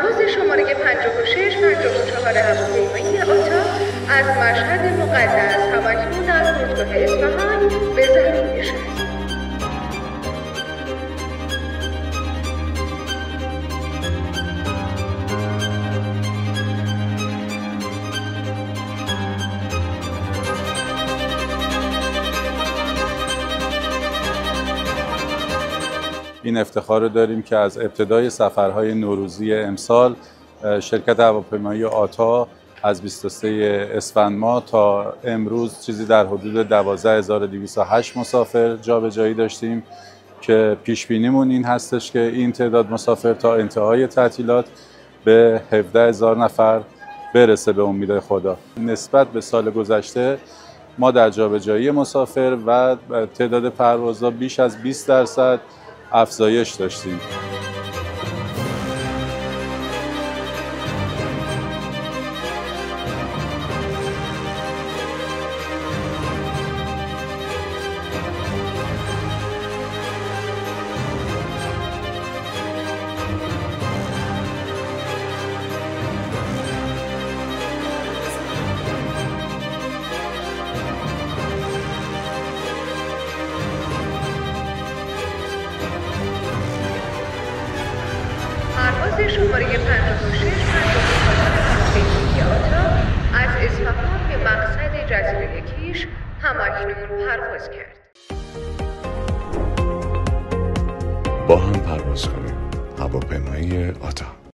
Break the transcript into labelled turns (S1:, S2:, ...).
S1: پرواز شماره 5654 هواپیمایی آتا از مشهد مقدس همکنون در فرودگاه اصفهان به زمین نشست.
S2: این افتخار رو داریم که از ابتدای سفرهای نوروزی امسال شرکت هواپیمایی آتا از 23 اسفند ماه تا امروز چیزی در حدود 12208 مسافر جابجایی داشتیم که پیش بینیمون این هستش که این تعداد مسافر تا انتهای تعطیلات به 17000 نفر برسه به امید خدا. نسبت به سال گذشته ما در جابجایی مسافر و تعداد پروازها بیش از 20% افزایش داشتیم.
S1: پرواز شماره 5654 هواپیمایی آتا از اصفهان به مقصد جزیره کیش همکنون پرواز کرد.
S3: با هم پرواز کنیم. هواپیمایی آتا.